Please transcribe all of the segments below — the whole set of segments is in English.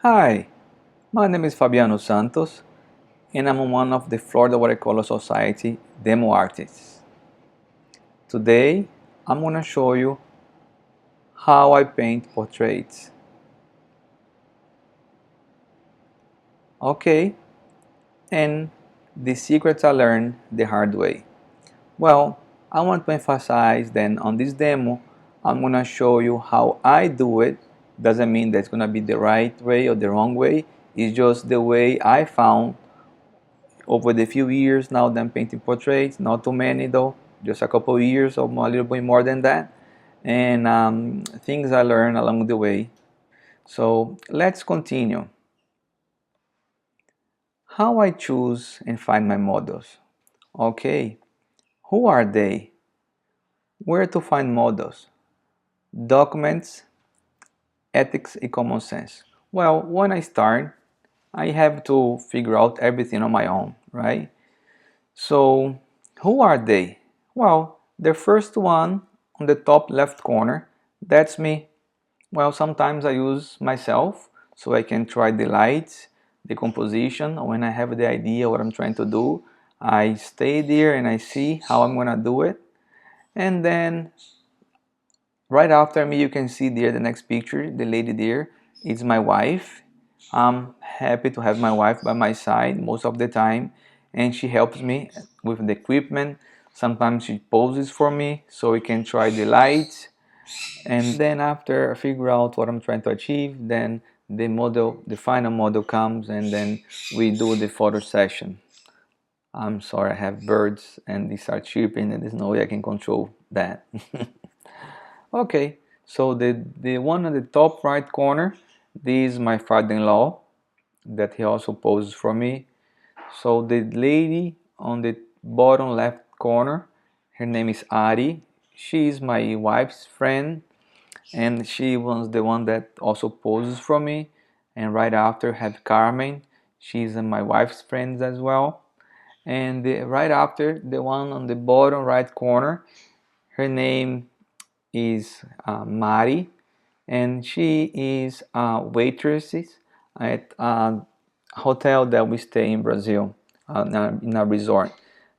Hi, my name is Fabiano Santos and I'm one of the Florida Watercolor Society demo artists. Today I'm going to show you how I paint portraits. Okay, and the secrets I learned the hard way. Well, I want to emphasize then on this demo I'm going to show you how I do it. Doesn't mean that it's going to be the right way or the wrong way. It's just the way I found over the few years now that I'm painting portraits. Not too many though, just a couple of years or a little bit more than that, and things I learned along the way. So let's continue. How I choose and find my models. Okay, who are they? Where to find models? Documents, ethics and common sense. Well, when I start, I have to figure out everything on my own, right? So, who are they? Well, the first one on the top left corner, that's me. Well, sometimes I use myself so I can try the lights, the composition. When I have the idea what I'm trying to do, I stay there and I see how I'm gonna do it. And then right after me, you can see there the next picture, the lady there is my wife. I'm happy to have my wife by my side most of the time, and she helps me with the equipment. Sometimes she poses for me so we can try the lights. And then after I figure out what I'm trying to achieve, then the final model comes, and then we do the photo session. I'm sorry, I have birds and they start chirping, and there's no way I can control that. Okay, so the one on the top right corner, this is my father-in-law that he also poses for me. So the lady on the bottom left corner, her name is Ari. She is my wife's friend, and she was the one that also poses for me. And right after have Carmen. She's my wife's friend as well. And right after, the one on the bottom right corner, her name is Mari, and she is a waitress at a hotel that we stay in Brazil, in a resort.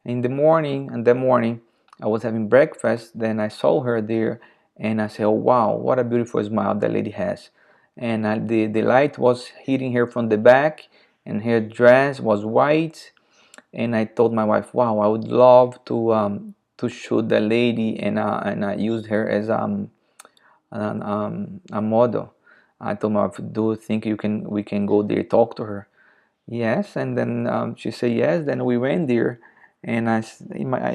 In the morning, I was having breakfast. Then I saw her there, and I said, "Oh wow, what a beautiful smile that lady has!" And the light was hitting her from the back, and her dress was white. And I told my wife, "Wow, I would love to shoot the lady," and I used her as a model. I told my wife, "Do you think we can go there talk to her?" Yes, and then she said yes. Then we went there, and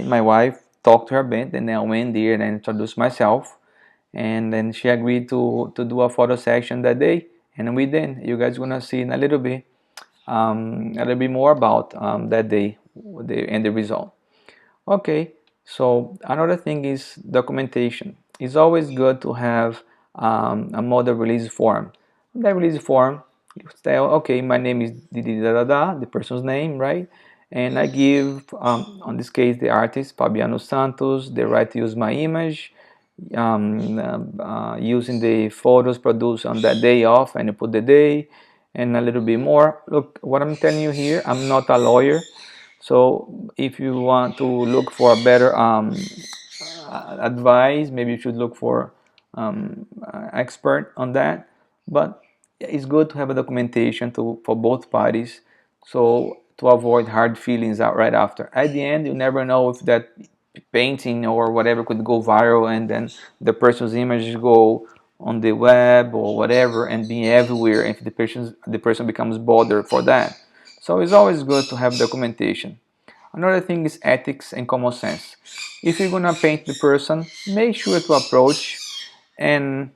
my wife talked to her a bit, and then I went there and introduced myself, and then she agreed to do a photo section that day, and we did. You guys gonna see in a little bit more about that day and the result. Okay, so another thing is documentation. It's always good to have a model release form. That release form, you say, okay, my name is the person's name, right? And I give, on this case, the artist, Fabiano Santos, the right to use my image, using the photos produced on that day off, and you put the day and a little bit more. Look, what I'm telling you here, I'm not a lawyer. So if you want to look for a better advice, maybe you should look for expert on that. But it's good to have a documentation for both parties, so to avoid hard feelings out right after. At the end, you never know if that painting or whatever could go viral, and then the person's images go on the web or whatever and be everywhere if the person becomes bothered for that. So it's always good to have documentation. Another thing is ethics and common sense. If you're gonna paint the person, make sure to approach and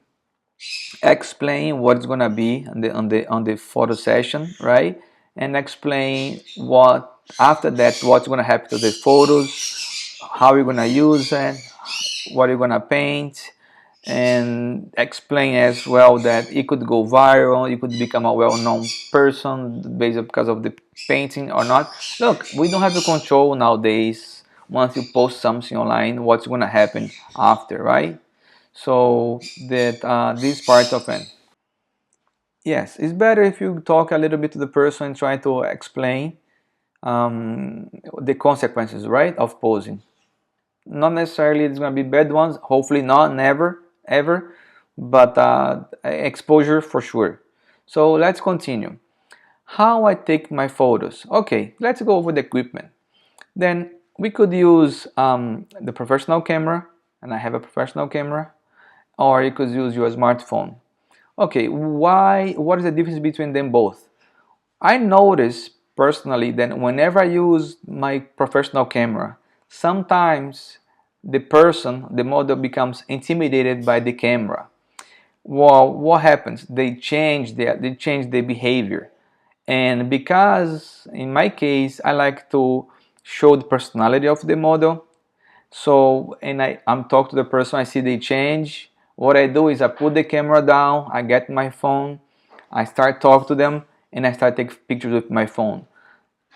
explain what's gonna be on the photo session, right? And explain what after that what's gonna happen to the photos, how you're gonna use it, what you're gonna paint, and explain as well that it could go viral, you could become a well-known person based because of the painting or not. Look, we don't have to control nowadays once you post something online what's gonna happen after, right? So that this part of it. Yes, it's better if you talk a little bit to the person and try to explain the consequences, right, of posing. Not necessarily it's going to be bad ones, hopefully not, never, ever, but exposure for sure. So let's continue. How I take my photos. Okay, let's go over the equipment. Then we could use the professional camera, and I have a professional camera, or you could use your smartphone. Okay, why? What is the difference between them both? I notice personally that whenever I use my professional camera, sometimes the person, the model, becomes intimidated by the camera. Well, what happens? They change their behavior, and because in my case I like to show the personality of the model, so, and I'm talking to the person, I see they change. What I do is I put the camera down, I get my phone, I start talking to them, and I start taking pictures with my phone.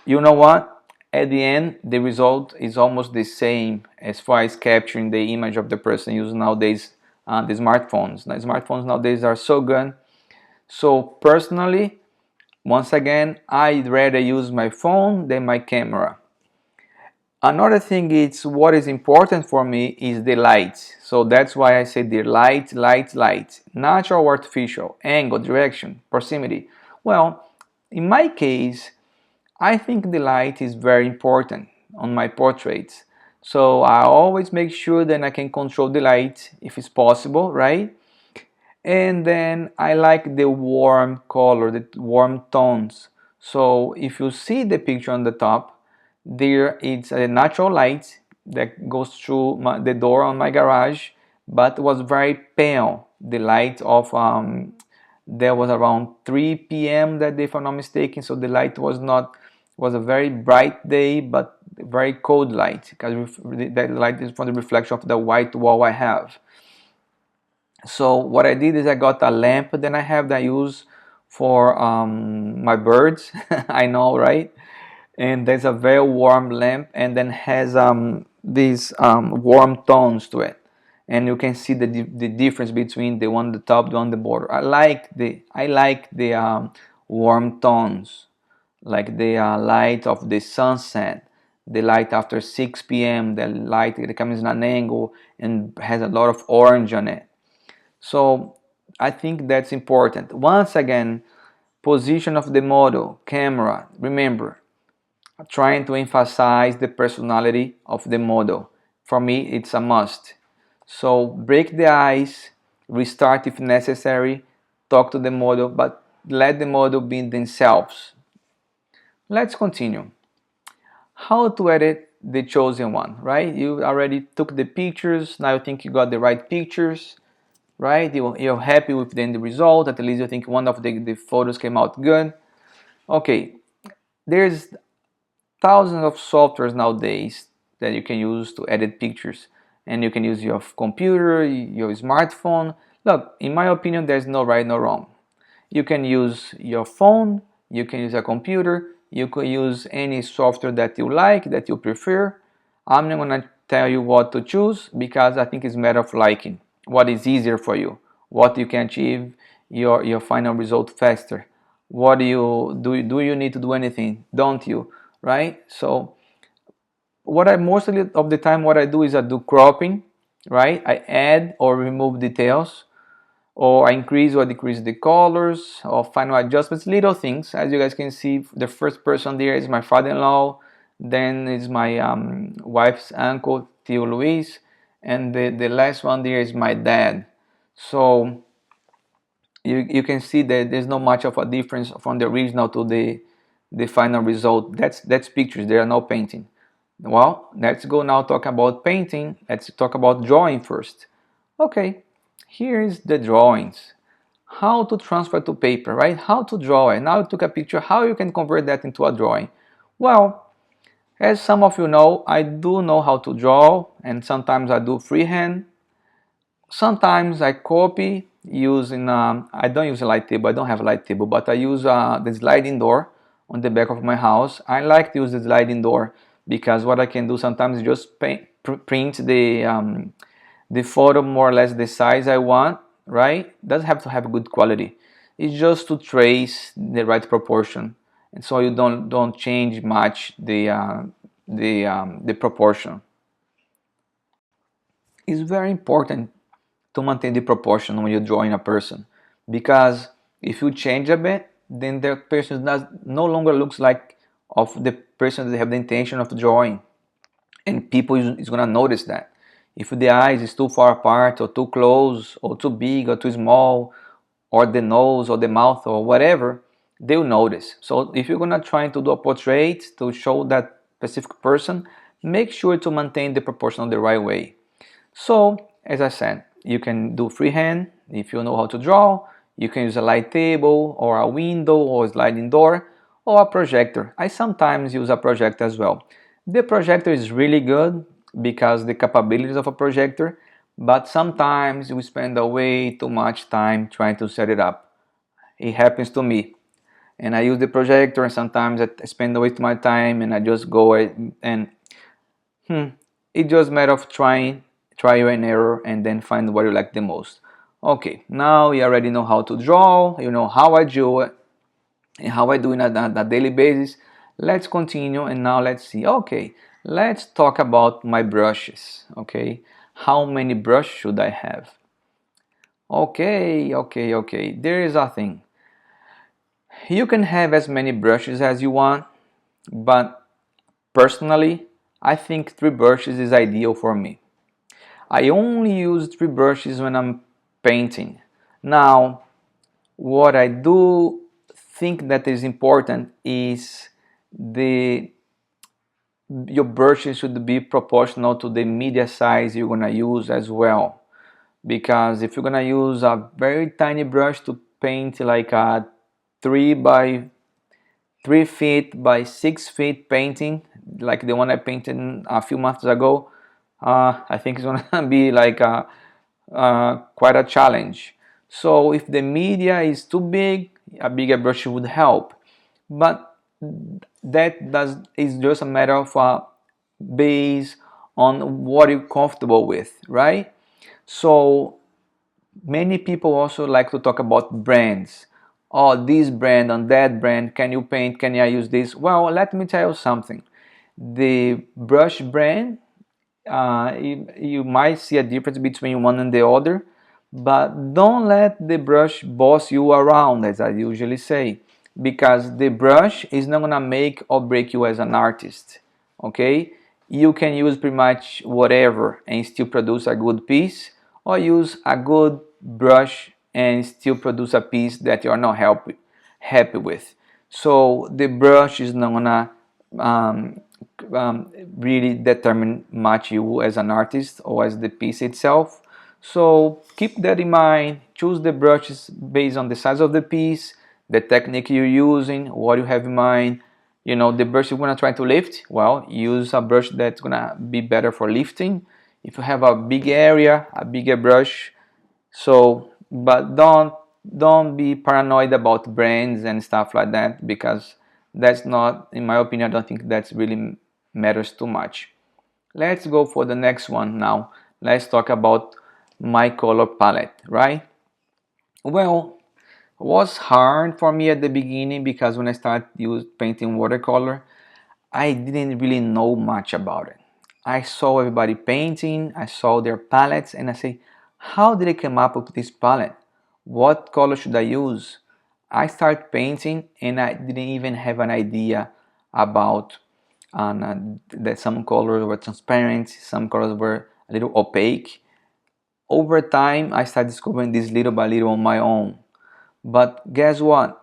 You know what? At the end, the result is almost the same as far as capturing the image of the person using nowadays the smartphones. The smartphones nowadays are so good. So personally, once again, I'd rather use my phone than my camera. Another thing is what is important for me is the light. So that's why I say the light, light, light. Natural or artificial, angle, direction, proximity. Well, in my case, I think the light is very important on my portraits. So I always make sure that I can control the light if it's possible, right? And then I like the warm color, the warm tones. So if you see the picture on the top, there it's a natural light that goes through the door on my garage, but was very pale. The light of there was around 3 p.m. that day, if I'm not mistaken. So the light was a very bright day, but very cold light because that light is from the reflection of the white wall I have. So what I did is I got a lamp that I have that I use for my birds. I know, right? And there's a very warm lamp, and then has these warm tones to it, and you can see the difference between the one on the top, the one on the border. I like the warm tones, like the light of the sunset, the light after 6 p.m., the light that comes in an angle and has a lot of orange on it. So I think that's important. Once again, position of the model, camera, remember, trying to emphasize the personality of the model. For me, it's a must. So break the ice, restart if necessary, talk to the model, but let the model be themselves. Let's continue. How to edit the chosen one, right? You already took the pictures, now you think you got the right pictures, right? You're happy with the end result, at least you think one of the photos came out good. Okay, there's thousands of softwares nowadays that you can use to edit pictures, and you can use your computer, your smartphone. Look, in my opinion, there's no right, no wrong. You can use your phone, you can use a computer, you can use any software that you like, that you prefer. I'm not going to tell you what to choose because I think it's a matter of liking. What is easier for you, what you can achieve your final result faster. What do you need to do anything? Don't you? Right? So what I mostly of the time what I do is I do cropping, right? I add or remove details, or I increase or decrease the colors, or final adjustments, little things. As you guys can see, the first person there is my father-in-law, then is my wife's uncle, Tio Luis, and the last one there is my dad. So you can see that there's not much of a difference from the original to the final result. That's pictures, there are no painting. Well, let's go now talk about painting. Let's talk about drawing first. Okay, here's the drawings. How to transfer to paper, right? How to draw it. Now you took a picture, how you can convert that into a drawing. Well, as some of you know, I do know how to draw, and sometimes I do freehand. Sometimes I copy using, I don't use a light table, I don't have a light table, but I use the sliding door on the back of my house. I like to use the sliding door because what I can do sometimes is just print the photo more or less the size I want, right? Doesn't have to have good quality. is just to trace the right proportion, and so you don't change much the proportion. It's very important to maintain the proportion when you're drawing a person, because if you change a bit, then the person no longer looks like of the person that they have the intention of drawing, and people is gonna notice that. If the eyes is too far apart or too close or too big or too small, or the nose or the mouth or whatever, they'll notice. So if you're gonna try to do a portrait to show that specific person, make sure to maintain the proportion the right way. So as I said, you can do freehand if you know how to draw. You can use a light table or a window or a sliding door or a projector. I sometimes use a projector as well. The projector is really good because the capabilities of a projector, but sometimes we spend way too much time trying to set it up. It happens to me, and I use the projector, and sometimes I spend way too much time and I just go and it's just a matter of trial and error, and then find what you like the most. Okay, now you already know how to draw, you know how I do it and how I do it on a daily basis. Let's continue, and now let's see. Okay, let's talk about my brushes. Okay, how many brushes should I have? Okay, there is a thing. You can have as many brushes as you want, but personally, I think 3 brushes is ideal for me. I only use 3 brushes when I'm painting. Now, what I do think that is important is your brushes should be proportional to the media size you're gonna use as well. Because if you're gonna use a very tiny brush to paint like a 3 feet by 6 feet painting, like the one I painted a few months ago, I think it's gonna be like quite a challenge. So if the media is too big, a bigger brush would help. But that is just a matter of based on what you're comfortable with, right? So many people also like to talk about brands. Oh, this brand and that brand, can you paint, can I use this? Well, let me tell you something. The brush brand, you might see a difference between one and the other, but don't let the brush boss you around, as I usually say, because the brush is not gonna make or break you as an artist. Okay, you can use pretty much whatever and still produce a good piece, or use a good brush and still produce a piece that you are not happy with. So the brush is not gonna um, really determine much you as an artist or as the piece itself. So keep that in mind. Choose the brushes based on the size of the piece, the technique you're using, what you have in mind. You know, the brush you're gonna try to lift, well, use a brush that's gonna be better for lifting. If you have a big area, a bigger brush. So, but don't be paranoid about brands and stuff like that, because that's not, in my opinion, I don't think that's really matters too much. Let's go for the next one now. Let's talk about my color palette, right? Well, it was hard for me at the beginning because when I started painting watercolor, I didn't really know much about it. I saw everybody painting, I saw their palettes, and I say, how did they come up with this palette? What color should I use? I started painting and I didn't even have an idea about that some colors were transparent, some colors were a little opaque. Over time, I started discovering this little by little on my own. But guess what?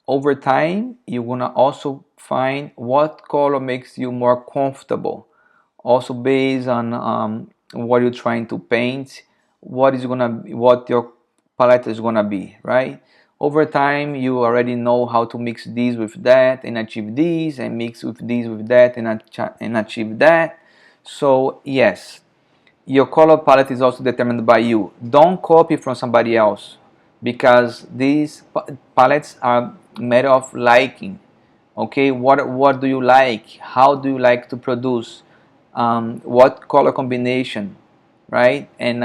Over time, you're gonna also find what color makes you more comfortable. Also based on what you're trying to paint, what your palette is gonna be, right? Over time, you already know how to mix these with that and achieve these, and mix with these with that and achieve that. So yes, your color palette is also determined by you. Don't copy from somebody else, because these palettes are made of liking. Okay, what do you like? How do you like to produce? What color combination, right? And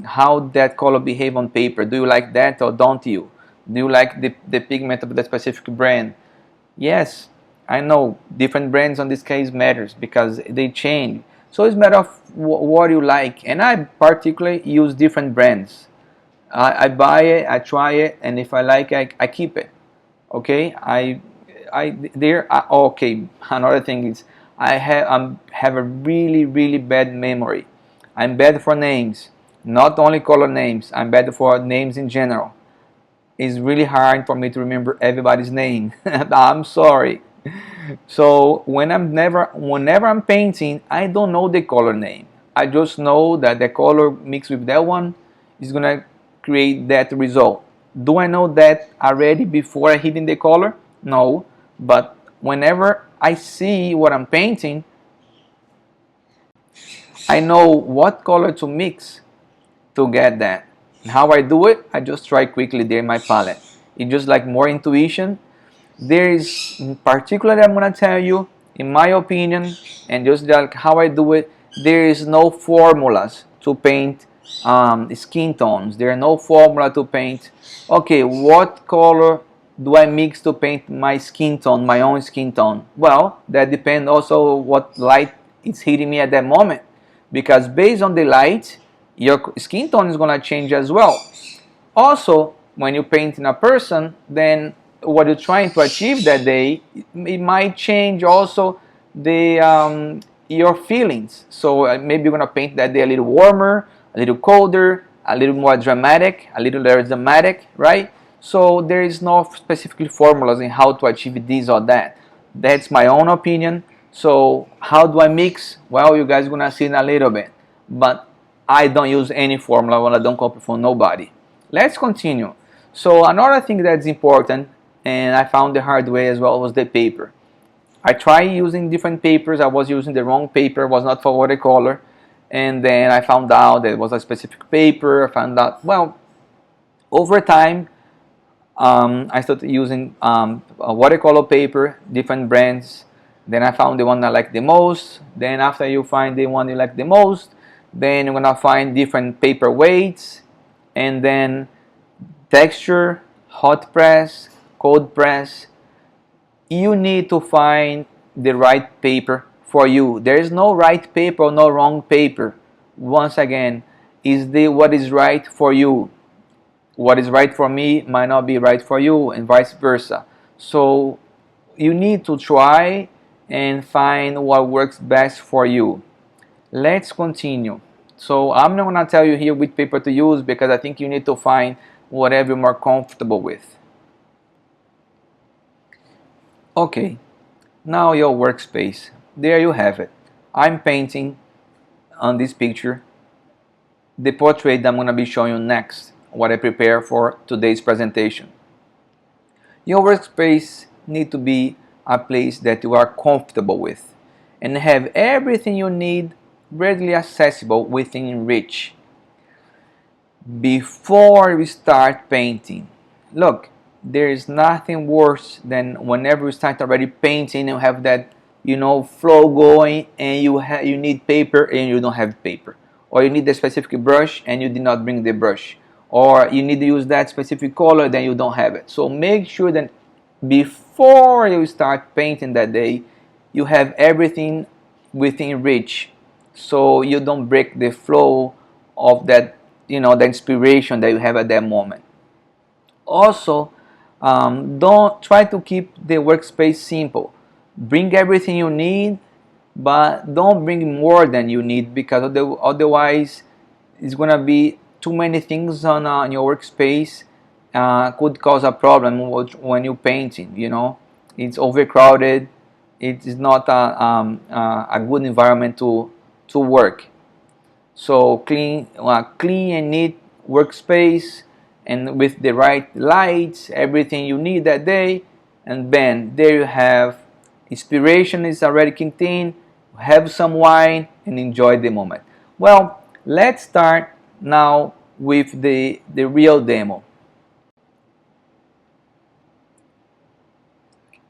how that color behave on paper. Do you like that or don't you? Do you like the pigment of that specific brand? Yes, I know different brands on this case matters because they change. So it's a matter of what you like, and I particularly use different brands. I buy it, I try it, and if I like it, I keep it. Okay, okay. Another thing is have a really bad memory. I'm bad for names, not only color names. I'm bad for names in general. It's really hard for me to remember everybody's name. I'm sorry. So whenever I'm painting, I don't know the color name. I just know that the color mixed with that one is gonna create that result. Do I know that already before I hitting the color? No, but whenever I see what I'm painting, I know what color to mix to get that. And how I do it, I just try quickly there in my palette. It's just like more intuition. There is particularly, I'm gonna tell you, in my opinion, and just like how I do it, there is no formulas to paint skin tones. There are no formula to paint. Okay, what color do I mix to paint my skin tone, my own skin tone? Well, that depends also what light is hitting me at that moment, because based on the light, your skin tone is gonna change as well. Also, when you paint in a person, then what you're trying to achieve that day, it might change also the your feelings. So maybe you're gonna paint that day a little warmer, a little colder, a little more dramatic, a little less dramatic, right? So there is no specific formulas in how to achieve this or that. That's my own opinion. So how do I mix? Well, you guys are gonna see in a little bit, but I don't use any formula when I don't copy from nobody. Let's continue. So another thing that's important, and I found the hard way as well, was the paper. I tried using different papers. I was using the wrong paper, was not for watercolor, and then I found out that it was a specific paper. I found out, well, over time, I started using a watercolor paper, different brands. Then I found the one I like the most. Then after you find the one you like the most, then you're gonna find different paper weights, and then texture, hot press, cold press. You need to find the right paper for you. There is no right paper or no wrong paper. Once again, is the what is right for you. What is right for me might not be right for you, and vice versa. So you need to try and find what works best for you. Let's continue. So I'm not gonna tell you here which paper to use, because I think you need to find whatever you're more comfortable with. Okay, now your workspace. There you have it. I'm painting on this picture the portrait that I'm gonna be showing you next, what I prepare for today's presentation. Your workspace need to be a place that you are comfortable with and have everything you need readily accessible within reach. Before we start painting, look, there is nothing worse than whenever you start already painting and you have that flow going, and you need paper and you don't have paper, or you need a specific brush and you did not bring the brush, or you need to use that specific color, then you don't have it. So make sure that before you start painting that day, you have everything within reach, so you don't break the flow of that, the inspiration that you have at that moment. Also, don't try to keep the workspace simple. Bring everything you need, but don't bring more than you need, because otherwise it's gonna be too many things on your workspace. Could cause a problem when you're painting. It's overcrowded. It is not a good environment to work. So clean and neat workspace, and with the right lights, everything you need that day, and then there you have inspiration is already kicked in. Have some wine and enjoy the moment. Well, let's start now with the real demo.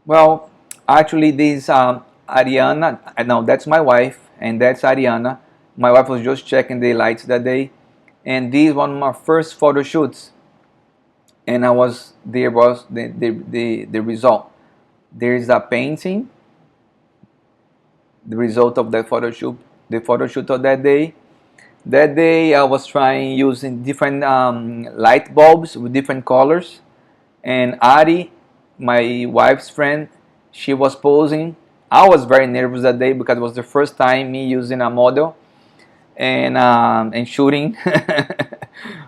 Well, actually, this Ariana, no, that's my wife, and that's Ariana. My wife was just checking the lights that day, and this is one of my first photo shoots. and there was the result. There is a painting, the result of that photo shoot, the photo shoot of that day. That day I was trying using different light bulbs with different colors, and Ari, my wife's friend, she was posing. I was very nervous that day because it was the first time me using a model and shooting.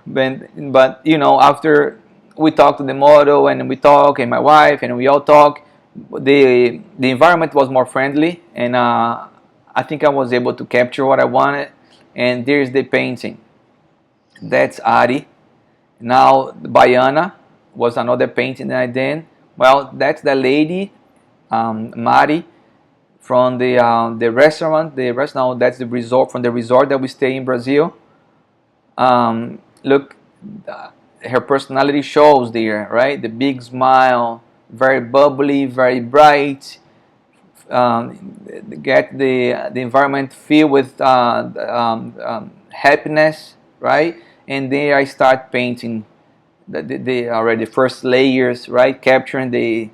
but you know, after we talked to the model and we talk and my wife and we all talk, the environment was more friendly, and I think I was able to capture what I wanted. And there's the painting. That's Ari. Now Baiana was another painting that I did. Well, that's the lady, Mari, from the restaurant. The restaurant, that's the resort, from the resort that we stay in Brazil. Look, her personality shows there, right? The big smile, very bubbly, very bright. Get the environment filled with happiness, right? And there I start painting the already first layers, right? Capturing the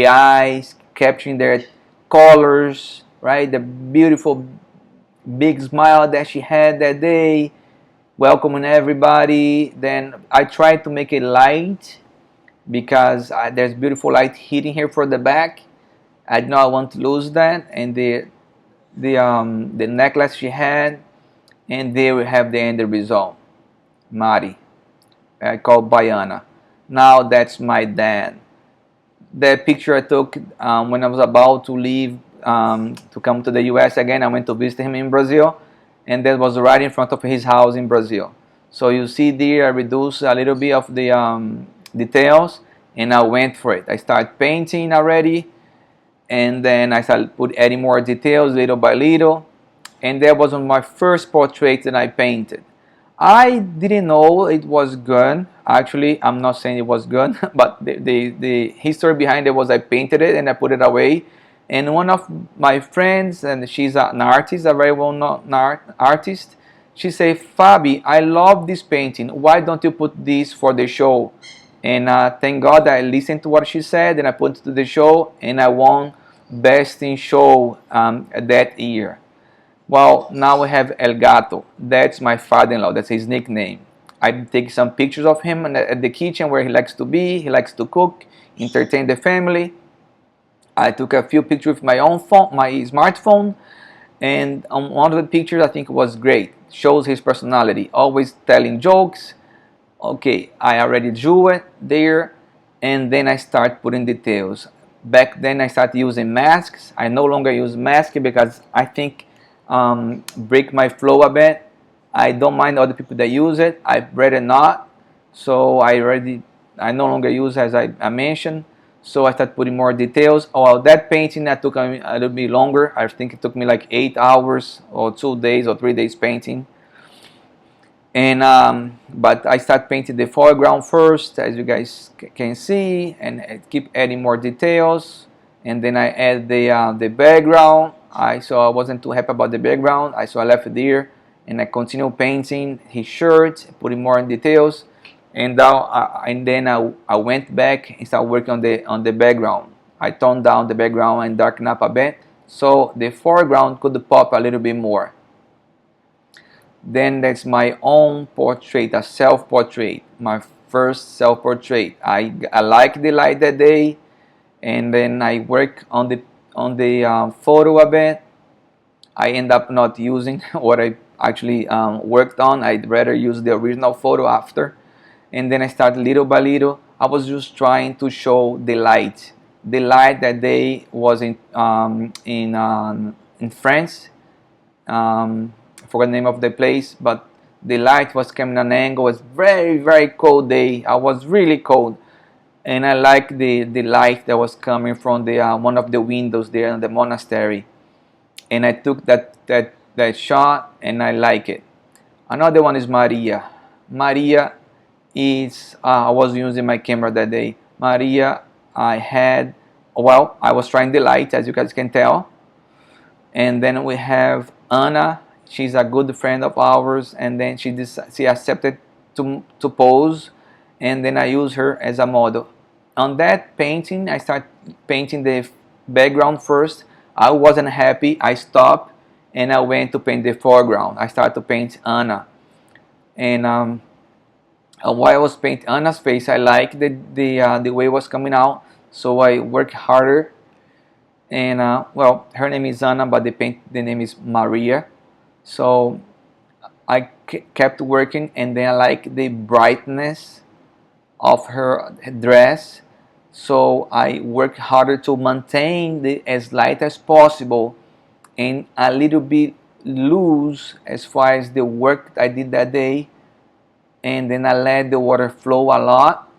eyes, capturing their colors, right? The beautiful big smile that she had that day, welcoming everybody. Then I try to make it light because there's beautiful light hitting here for the back. I do not want to lose that. And the necklace she had, and there we have the end result. Mari, I call Baiana. Now that's my dad. That picture I took when I was about to leave to come to the US again. I went to visit him in Brazil, and that was right in front of his house in Brazil. So you see there, I reduced a little bit of the details, and I went for it. I started painting already, and then I started adding more details little by little, and that was my first portrait that I painted. I didn't know it was good. Actually, I'm not saying it was good, but the history behind it was I painted it and I put it away. And one of my friends, and she's an artist, a very well-known artist, she said, Fabi, I love this painting. Why don't you put this for the show? And thank God I listened to what she said and I put it to the show, and I won Best in Show that year. Well, now we have El Gato. That's my father-in-law. That's his nickname. I take some pictures of him at the kitchen where he likes to be. He likes to cook, entertain the family. I took a few pictures with my own phone, my smartphone, and on one of the pictures I think was great. Shows his personality, always telling jokes. Okay, I already drew it there, and then I start putting details. Back then I started using masks. I no longer use masks because I think break my flow a bit. I don't mind other people that use it. I'd rather not. So I no longer use, as I mentioned. So I started putting more details. Oh, that painting that took a little bit longer. I think it took me like 8 hours or 2 days or 3 days painting. And but I start painting the foreground first, as you guys can see, and I keep adding more details. And then I add the background. I wasn't too happy about the background. I left it there, and I continue painting his shirt, putting more in details. And then I went back and started working on the background. I toned down the background and darkened up a bit, so the foreground could pop a little bit more. Then that's my own portrait, a self-portrait, my first self-portrait. I like the light that day, and then I work on the photo a bit. I end up not using what I actually worked on. I'd rather use the original photo after. And then I start little by little. I was just trying to show the light. The light that day was in France. I forgot the name of the place, but the light was coming at an angle. It was very, very cold day. I was really cold, and I like the light that was coming from the one of the windows there in the monastery. And I took that shot, and I like it. Another one is Maria. Maria is I was using my camera that day. Maria, I was trying the light, as you guys can tell. And then we have Anna. She's a good friend of ours, and then she accepted to pose, and then I use her as a model. On that painting, I start painting the background first. I wasn't happy. I stopped and I went to paint the foreground. I started to paint Anna, and while I was painting Anna's face, I liked the way it was coming out, so I worked harder. And well, her name is Anna, but the name is Maria. So I kept working, and then I like the brightness of her dress, so I worked harder to maintain the as light as possible and a little bit loose as far as the work I did that day. And then I let the water flow a lot,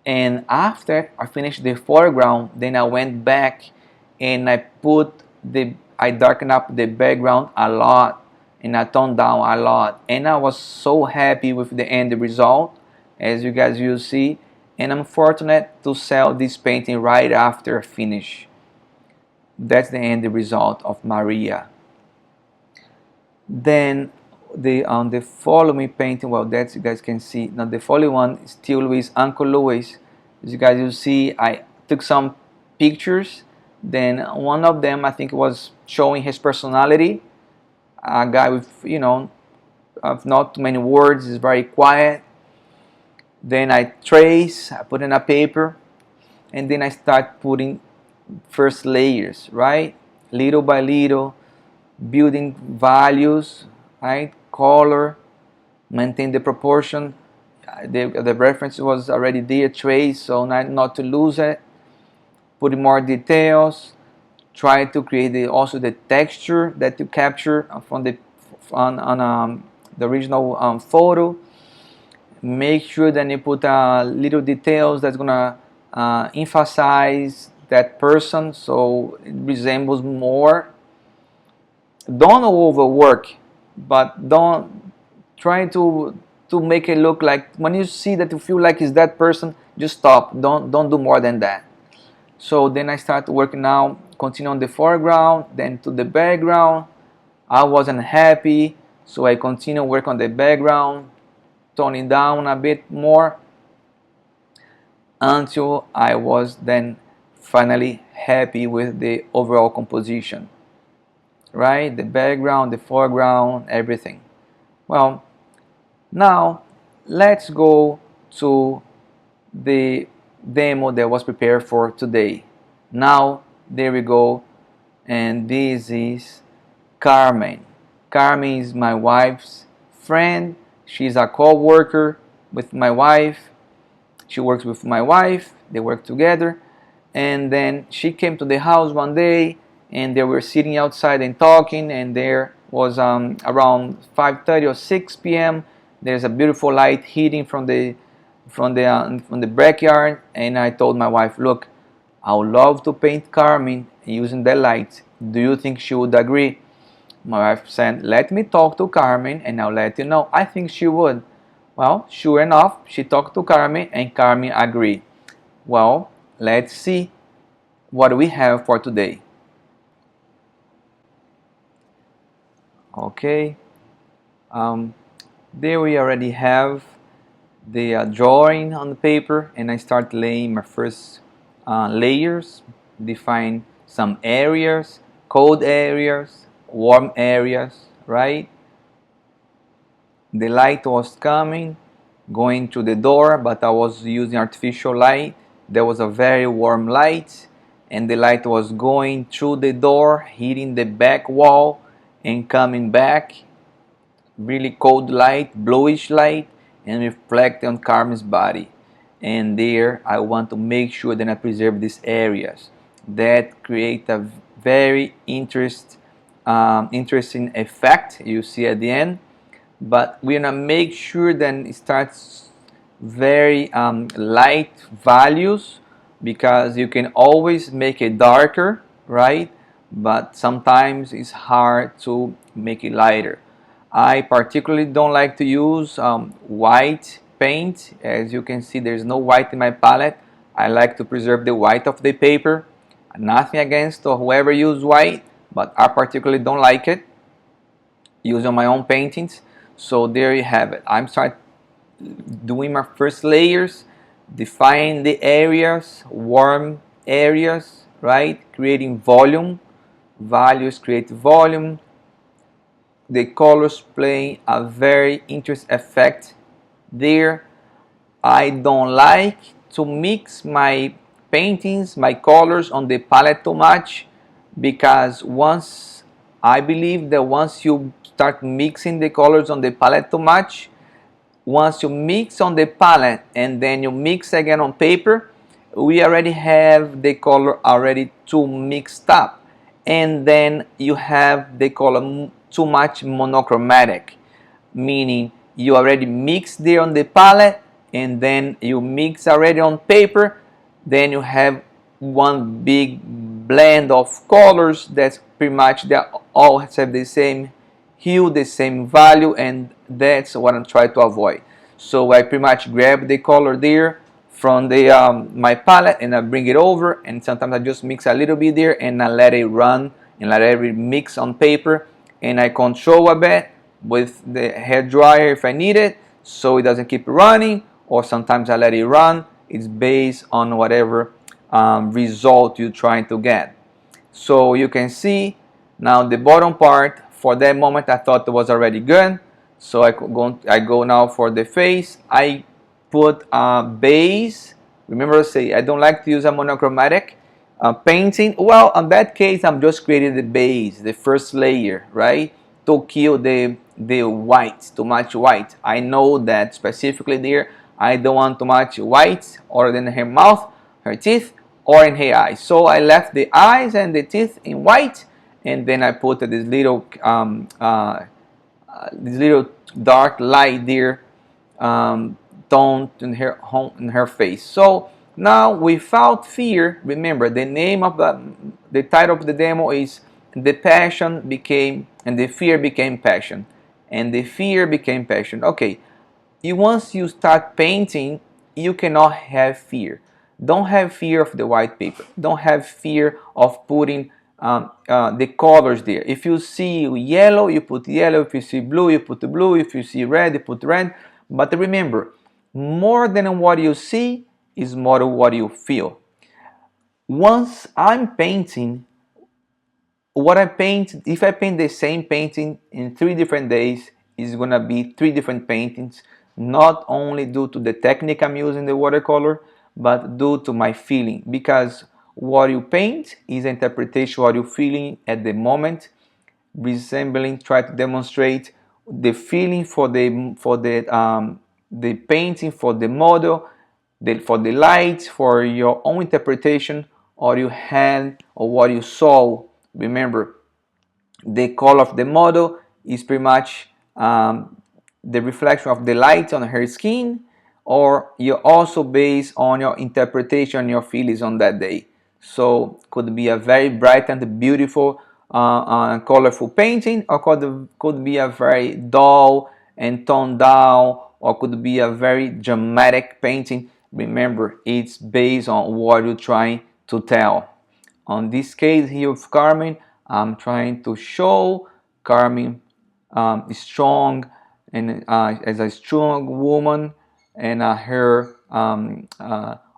and after I finished the foreground, then I went back and I darkened up the background a lot, and I toned down a lot, and I was so happy with the end result, as you guys will see. And I'm fortunate to sell this painting right after finish. That's the end result of Maria. Then the following painting, well, that's, you guys can see now, the following one is still Louis, Uncle Louis. As you guys will see, I took some pictures. Then one of them, I think, was showing his personality. A guy with, you know, of not too many words, is very quiet. Then I put in a paper, and then I start putting first layers, right? Little by little, building values, right? Color, maintain the proportion. The reference was already there, trace, so not to lose it. Putting more details. Try to create also the texture that you capture from the original photo. Make sure that you put little details that's gonna emphasize that person, so it resembles more. Don't overwork, but don't try to make it look like, when you see that you feel like it's that person, just stop. Don't do more than that. So then I start working now, continue on the foreground, then to the background. I wasn't happy, so I continue work on the background, toning down a bit more, until I was then finally happy with the overall composition. Right? The background, the foreground, everything. Well, now let's go to the demo that was prepared for today. Now, there we go, and this is Carmen. Carmen is my wife's friend. She's a co-worker with my wife. She works with my wife. They work together. And then she came to the house one day, and they were sitting outside and talking, and there was around 5:30 or 6 p.m. There's a beautiful light hitting from the backyard, and I told my wife, look, I would love to paint Carmen using that light. Do you think she would agree? My wife said, let me talk to Carmen and I'll let you know. I think she would. Well, sure enough, she talked to Carmen and Carmen agreed. Well, let's see what we have for today. Okay, there we already have the drawing on the paper, and I start laying my first layers, define some areas, cold areas, warm areas, right? The light was coming, going to the door, but I was using artificial light. There was a very warm light, and the light was going through the door, hitting the back wall and coming back. Really cold light, bluish light, and reflect on Carmen's body. And there I want to make sure that I preserve these areas that create a very interesting effect you see at the end. But we're gonna make sure that it starts very light values, because you can always make it darker, right? But sometimes it's hard to make it lighter. I particularly don't like to use white paint. As you can see, there's no white in my palette. I like to preserve the white of the paper. Nothing against whoever uses white, but I particularly don't like it. Use on my own paintings. So there you have it. I'm starting doing my first layers, define the areas, warm areas, right? Creating volume, values create volume. The colors play a very interesting effect there. I don't like to mix my paintings, my colors on the palette too much, because I believe that once you start mixing the colors on the palette too much, once you mix on the palette and then you mix again on paper, we already have the color already too mixed up, and then you have the color too much monochromatic, meaning you already mixed there on the palette and then you mix already on paper, then you have one big blend of colors that's pretty much they all have the same hue, the same value, and that's what I'm trying to avoid. So I pretty much grab the color there from the my palette and I bring it over, and sometimes I just mix a little bit there and I let it run and let it mix on paper, and I control a bit with the hair dryer if I need it so it doesn't keep running, or sometimes I let it run. It's based on whatever result you're trying to get. So you can see now the bottom part. For that moment I thought it was already good, so I go now for the face. I put a base. Remember, say I don't like to use a monochromatic painting. Well, in that case I'm just creating the base, the first layer, right, to kill the white, too much white. I know that specifically there I don't want too much white, or in her mouth, her teeth, or in her eyes. So I left the eyes and the teeth in white, and then I put this little dark light there, tone in her face. So now, without fear, remember the name of the title of the demo is "The Passion Became and the Fear Became Passion," and the fear became passion. Okay, once you start painting, you cannot have fear. Don't have fear of the white paper. Don't have fear of putting the colors there. If you see yellow, you put yellow. If you see blue, you put the blue. If you see red, you put red. But remember, more than what you see is more than what you feel. Once I'm painting, what I paint, if I paint the same painting in 3 different days, it's gonna be 3 different paintings, not only due to the technique I'm using the watercolor, but due to my feeling. Because what you paint is interpretation, what you're feeling at the moment, resembling, try to demonstrate the feeling for the painting, for the model, for the lights, for your own interpretation, or you had, or what you saw. Remember, the color of the model is pretty much the reflection of the light on her skin, or you're also based on your interpretation, your feelings on that day. So could be a very bright and beautiful colorful painting, or could be a very dull and toned down, or could be a very dramatic painting. Remember, it's based on what you're trying to tell. On this case here of Carmen, I'm trying to show Carmen is strong, and as a strong woman, and her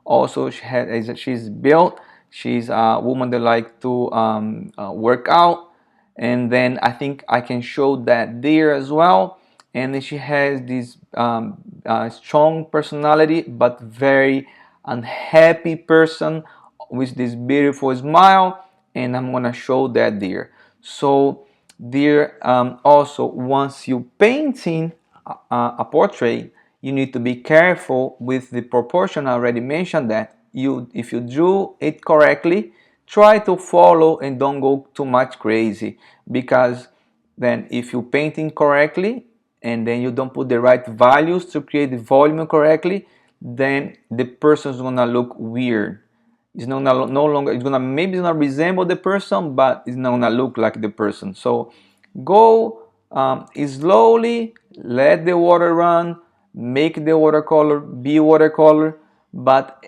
also she's built. She's a woman that like to work out, and then I think I can show that there as well. And then she has this strong personality, but very unhappy person with this beautiful smile, and I'm gonna show that there. So there, also, once you painting a portrait, you need to be careful with the proportion. I already mentioned that if you drew it correctly, try to follow and don't go too much crazy, because then if you painting correctly and then you don't put the right values to create the volume correctly, then the person's gonna look weird. It's not no longer, it's gonna, maybe it's gonna resemble the person, but it's not gonna look like the person. So go slowly, let the water run, make the watercolor be watercolor, but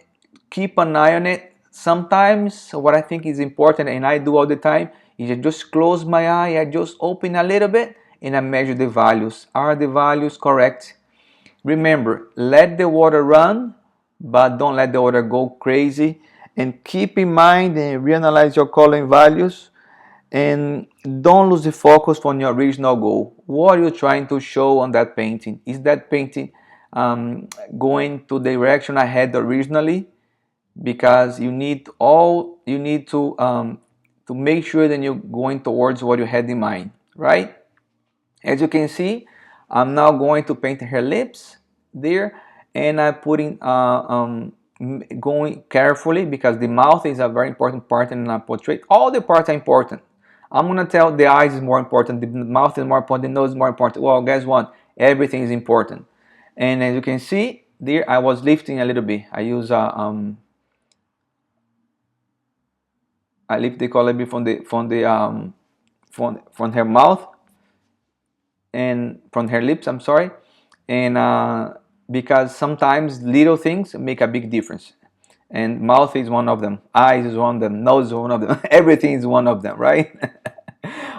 keep an eye on it. Sometimes what I think is important, and I do all the time, is I just close my eye, I just open a little bit, and I measure the values. Are the values correct? Remember, let the water run, but don't let the water go crazy. And keep in mind and reanalyze your coloring values. And don't lose the focus on your original goal. What are you trying to show on that painting? Is that painting going to the direction I had originally? Because you need to make sure that you're going towards what you had in mind, right? As you can see, I'm now going to paint her lips there, and I'm putting going carefully because the mouth is a very important part in a portrait. All the parts are important. I'm gonna tell the eyes is more important, the mouth is more important, the nose is more important. Well, guess what? Everything is important. And as you can see there, I was lifting a little bit. I lift the color bit from her mouth and from her lips. I'm sorry, and because sometimes little things make a big difference, and mouth is one of them, eyes is one of them, nose is one of them, everything is one of them, right?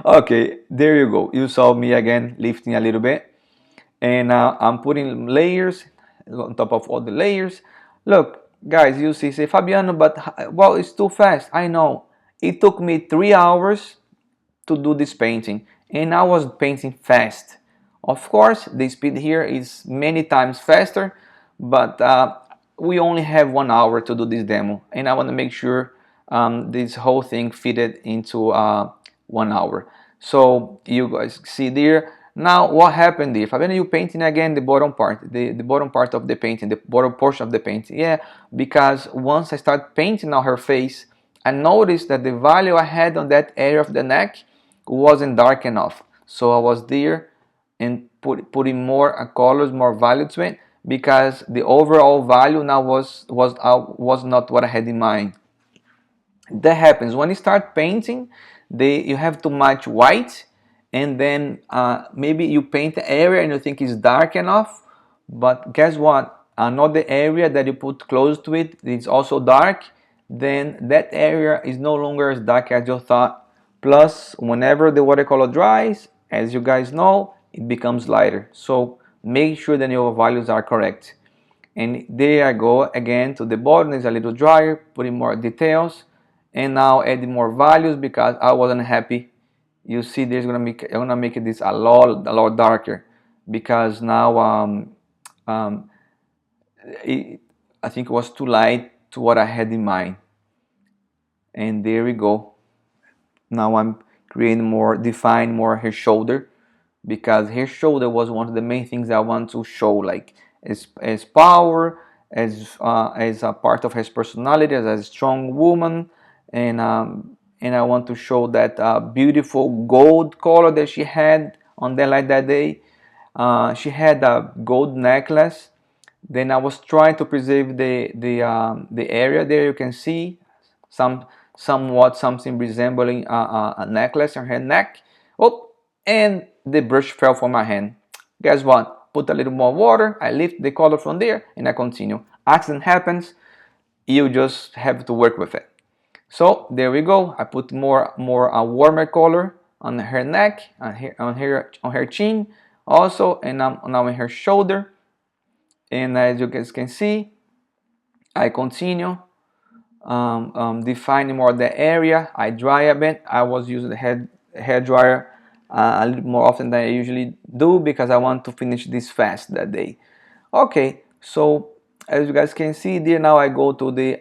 Okay, there you go. You saw me again lifting a little bit, and I'm putting layers on top of all the layers. Look, guys, you see, say Fabiano, but well, it's too fast. I know. It took me 3 hours to do this painting, and I was painting fast. Of course, the speed here is many times faster, but we only have 1 hour to do this demo, and I want to make sure this whole thing fitted into 1 hour. So you guys see there. Now what happened if when you painting again the bottom part, the bottom part of the painting, the bottom portion of the painting? Yeah, because once I start painting on her face, I noticed that the value I had on that area of the neck wasn't dark enough. So I was there and putting more colors, more value to it, because the overall value now was not what I had in mind. That happens when you start painting. You have to match white, and then maybe you paint the area and you think it's dark enough, but guess what? Another area that you put close to it is also dark. Then that area is no longer as dark as you thought. Plus, whenever the watercolor dries, as you guys know, it becomes lighter. So make sure that your values are correct. And there I go again to the bottom. It's a little drier, putting more details, and now adding more values because I wasn't happy. You see, I'm gonna make this a lot darker because now I think it was too light to what I had in mind. And there we go. Now I'm creating more, define more her shoulder, because her shoulder was one of the main things I want to show, like as power, as a part of his personality, as a strong woman, and I want to show that beautiful gold color that she had on that light that day. She had a gold necklace. Then I was trying to preserve the area there. You can see somewhat something resembling a necklace on her neck. Oh, and the brush fell from my hand. Guess what? Put a little more water. I lift the color from there, and I continue. Accident happens. You just have to work with it. So there we go. I put more a warmer color on her neck, on her chin, also, and now on her shoulder. And as you guys can see, I continue defining more the area. I dry a bit. I was using the hair dryer a little more often than I usually do because I want to finish this fast that day. Okay, so as you guys can see there, now I go to the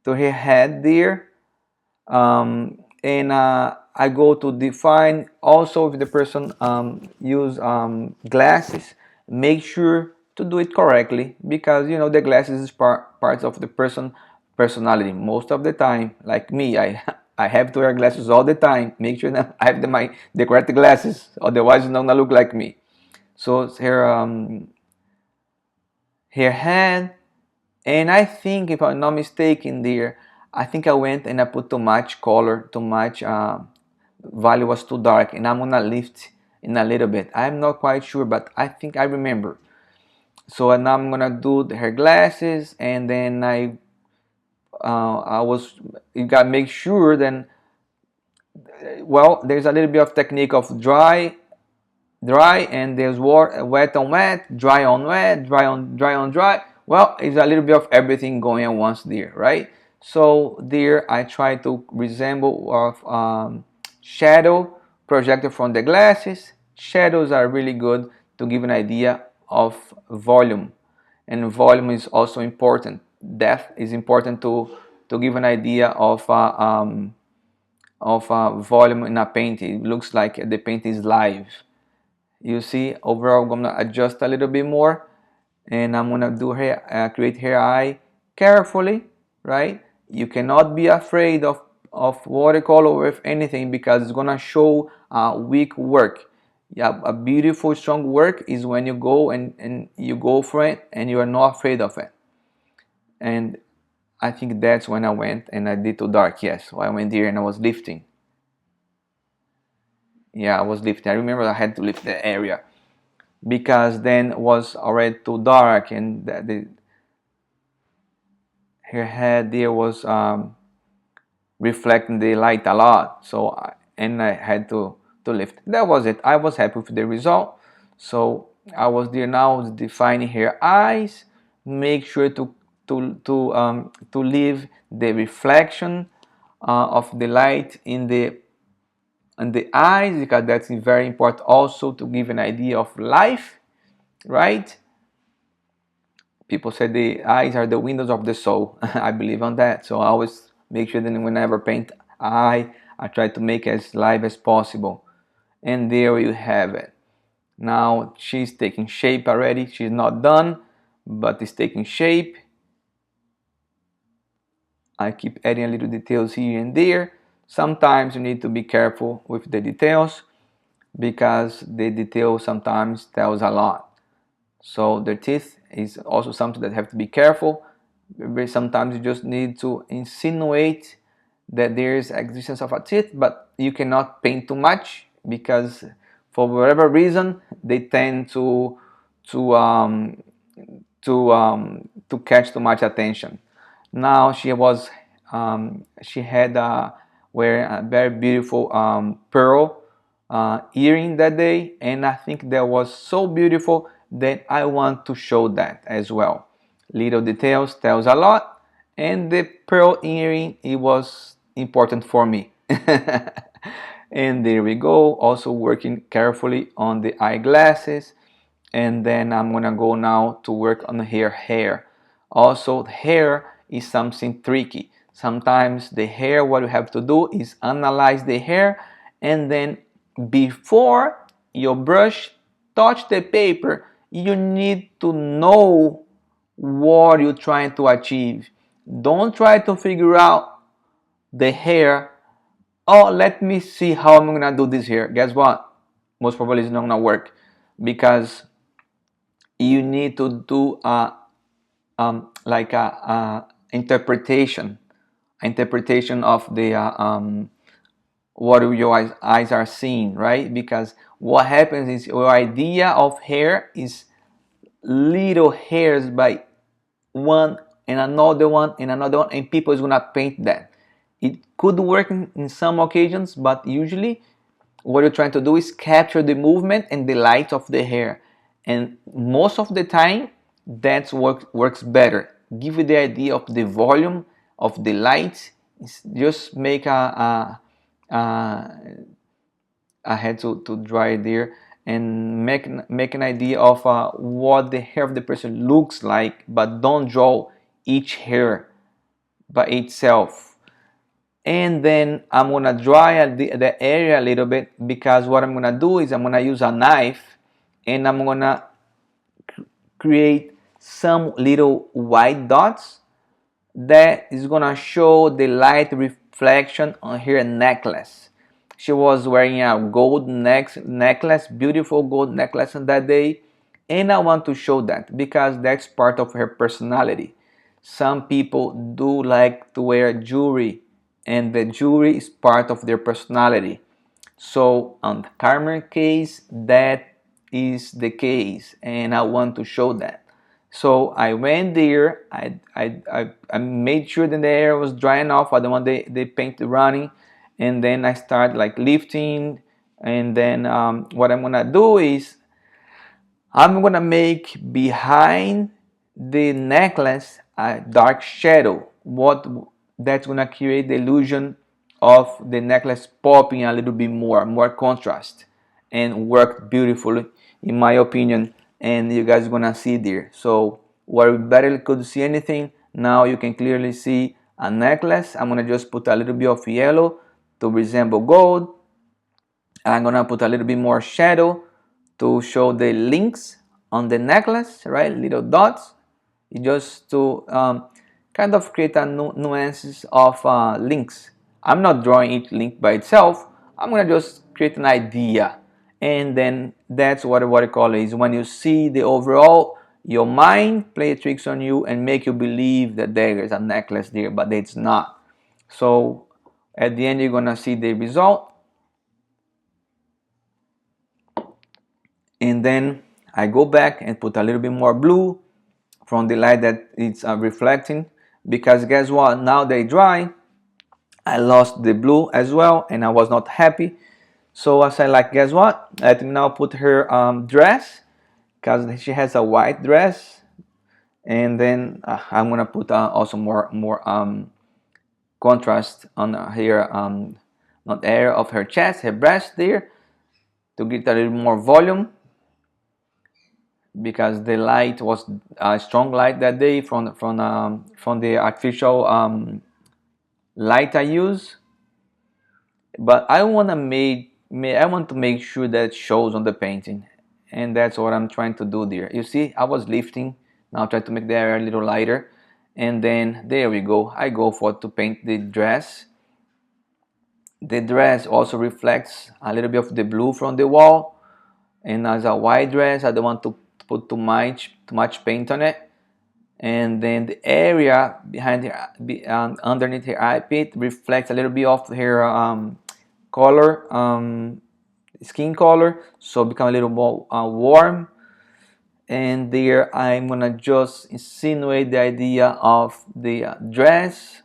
to her head there, and I go to define also if the person use glasses. Make sure to do it correctly, because you know the glasses is parts of the personality. Most of the time, like me, I I have to wear glasses all the time. Make sure that I have the correct glasses, otherwise it's not gonna look like me. So it's her hand. And I think, if I'm not mistaken there, I think I went and I put too much color, too much value was too dark, and I'm gonna lift in a little bit. I'm not quite sure, but I think I remember. So now I'm gonna do her glasses, and then you gotta make sure then, well, there's a little bit of technique of dry dry, and there's wet on wet, dry on wet, dry on dry on dry. Well, it's a little bit of everything going on once there, right? So there I try to resemble of shadow projected from the glasses. Shadows are really good to give an idea of volume, and volume is also important. Depth is important to give an idea of volume in a painting. It looks like the painting is live. You see, overall I'm gonna adjust a little bit more, and I'm gonna do here, create her eye carefully, right? You cannot be afraid of watercolor with anything, because it's gonna show weak work. Yeah, a beautiful strong work is when you go and you go for it and you are not afraid of it. And I think that's when I went and I did too dark. Yes, so I went there and I was lifting. Yeah, I was lifting. I remember I had to lift the area because then it was already too dark, and her head there was reflecting the light a lot. So and I had to lift. That was it. I was happy with the result. So I was there now defining her eyes. Make sure to leave the reflection of the light in the eyes, because that's very important also to give an idea of life, right? People say the eyes are the windows of the soul. I believe on that. So I always make sure that whenever I paint eye, I try to make it as live as possible. And there you have it. Now she's taking shape already. She's not done, but it's taking shape. I keep adding a little details here and there. Sometimes you need to be careful with the details, because the detail sometimes tells a lot. So the teeth is also something that have to be careful. Sometimes you just need to insinuate that there is existence of a teeth, but you cannot paint too much, because for whatever reason they tend to um, to catch too much attention. Now she had wearing a very beautiful pearl earring that day, and I think that was so beautiful that I want to show that as well. Little details tells a lot, and the pearl earring, it was important for me. And there we go, also working carefully on the eyeglasses. And then I'm gonna go now to work on her hair. Also, hair is something tricky. Sometimes the hair, what you have to do is analyze the hair, and then before your brush touch the paper, you need to know what you're trying to achieve. Don't try to figure out the hair. Oh, let me see how I'm gonna do this here. Guess what? Most probably it's not gonna work, because you need to do like a interpretation of the what your eyes are seeing, right? Because what happens is your idea of hair is little hairs by one and another one and another one, and people is gonna paint that. It could work in some occasions, but usually what you're trying to do is capture the movement and the light of the hair, and most of the time that's what works better. Give you the idea of the volume of the light. Just make I had to dry there and make an idea of what the hair of the person looks like, but don't draw each hair by itself. And then I'm gonna dry the area a little bit, because what I'm gonna do is I'm gonna use a knife, and I'm gonna create some little white dots that is gonna show the light reflection on her necklace. She was wearing a gold necklace, beautiful gold necklace on that day, and I want to show that because that's part of her personality. Some people do like to wear jewelry, and the jewelry is part of their personality. So on Carmen case, that is the case, and I want to show that. So I went there, I made sure that the air was drying off. I don't want the paint running, and then I start like lifting, And then what I'm gonna do is I'm gonna make behind the necklace a dark shadow. What that's gonna create the illusion of the necklace popping a little bit more contrast, and work beautifully in my opinion. And you guys are gonna see there. So where you barely could see anything, now you can clearly see a necklace. I'm gonna just put a little bit of yellow to resemble gold. I'm gonna put a little bit more shadow to show the links on the necklace, right? Little dots, just to kind of create a nuances of links. I'm not drawing each link by itself. I'm gonna just create an idea, and then that's what a watercolor is. When you see the overall, your mind play tricks on you and make you believe that there is a necklace there, but it's not. So at the end, you're gonna see the result. And then I go back and put a little bit more blue from the light that it's reflecting, because guess what, now they dry, I lost the blue as well and I was not happy. So I said, like, guess what, let me now put her dress, because she has a white dress. And then I'm gonna put also more contrast on her not area of her chest, her breast there, to get a little more volume, because the light was a strong light that day from the artificial light I use. But I want to make sure that it shows on the painting, and that's what I'm trying to do there. You see, I was lifting, now try to make the area a little lighter, and then there we go. I go for to paint the dress. The dress also reflects a little bit of the blue from the wall, and as a white dress, I don't want to put too much paint on it. And then the area behind her, underneath her eye pit, reflects a little bit of her color, skin color, so become a little more warm. And there I'm gonna just insinuate the idea of the dress.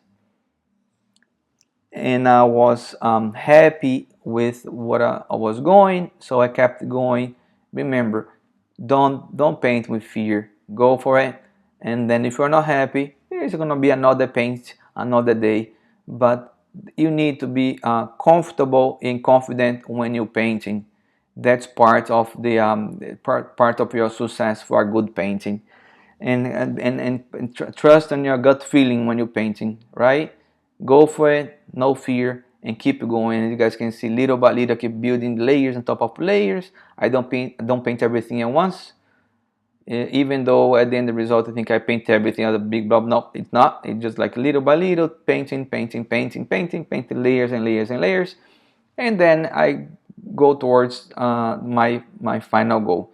And I was happy with what I was going, so I kept going. Remember, don't paint with fear, go for it. And then if you're not happy, there's gonna be another paint another day. But you need to be comfortable and confident when you're painting. That's part of the part of your success for a good painting. And trust on your gut feeling when you're painting, right? Go for it, no fear, and keep going. And you guys can see, little by little, keep building layers on top of layers. I don't paint everything at once. Even though at the end of the result I think I paint everything as a big blob. No, it's not. It's just like little by little, painting, painting layers and layers and layers. And then I go towards my final goal.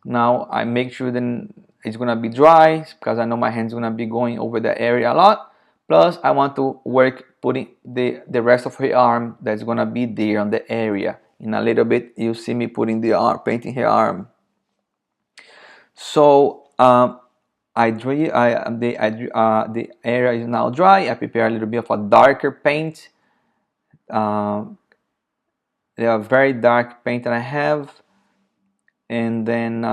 Now I make sure then it's gonna be dry, because I know my hand's gonna be going over the area a lot. Plus I want to work putting the rest of her arm that's gonna be there on the area. In a little bit you see me putting the arm, painting her arm. So the area is now dry. I prepare a little bit of a darker paint. They are very dark paint that I have. And then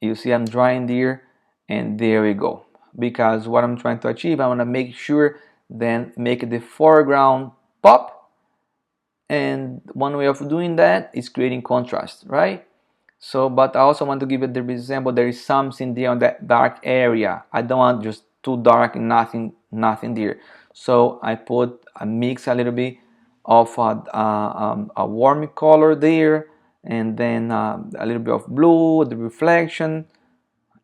you see I'm drying there, and there we go. Because what I'm trying to achieve, I want to make sure then make the foreground pop, and one way of doing that is creating contrast, right? So, but I also want to give it the resemble there is something there on that dark area. I don't want just too dark and nothing there. So I mix a little bit of a warm color there, and then a little bit of blue, the reflection,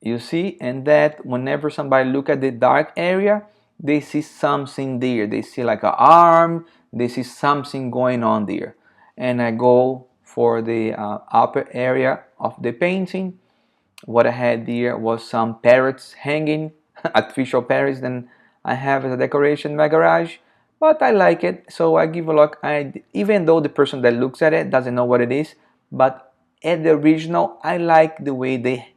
you see. And that whenever somebody look at the dark area, they see something there. They see like an arm, they see something going on there. And I go for the upper area of the painting. What I had there was some parrots hanging, artificial parrots, then I have as a decoration in my garage. But I like it, so I give a look. Even though the person that looks at it doesn't know what it is, but at the original, I like the way they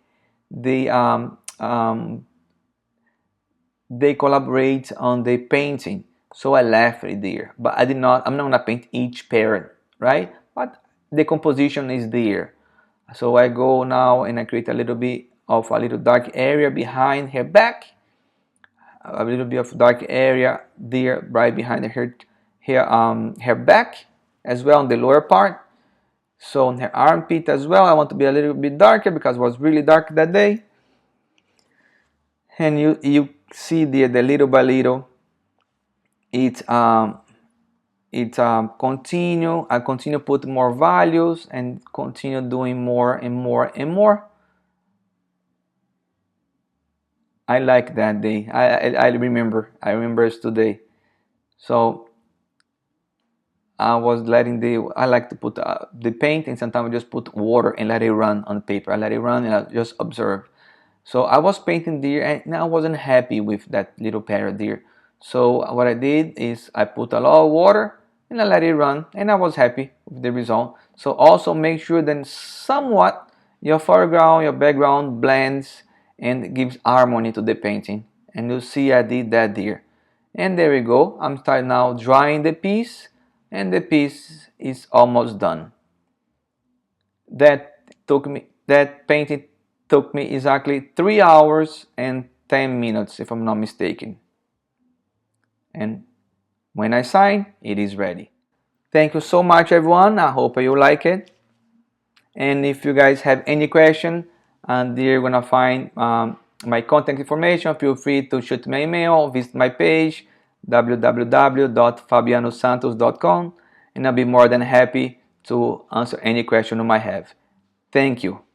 they collaborate on the painting. So I left it there, but I'm not gonna paint each parrot, right? but the composition is there. So I go now and I create a little bit of a little dark area behind her back, a little bit of dark area there right behind her back, as well on the lower part. So on her armpit as well, I want to be a little bit darker because it was really dark that day. And you see there the little by little, it continue put more values and continue doing more and more and more. I like that day. I remember it today. So I like to put the paint, and sometimes I just put water and let it run on the paper. I let it run and I just observe. So I was painting there and I wasn't happy with that little parrot there. So what I did is I put a lot of water and I let it run, and I was happy with the result. So also make sure that somewhat your foreground, your background blends and gives harmony to the painting. And you'll see I did that there. And there we go. I'm starting now drying the piece, and the piece is almost done. That painting took me exactly 3 hours and 10 minutes, if I'm not mistaken. And when I sign, it is ready. Thank you so much, everyone. I hope you like it. And if you guys have any question, and you're gonna find my contact information, feel free to shoot me an email, visit my page, www.fabianosantos.com, and I'll be more than happy to answer any question you might have. Thank you.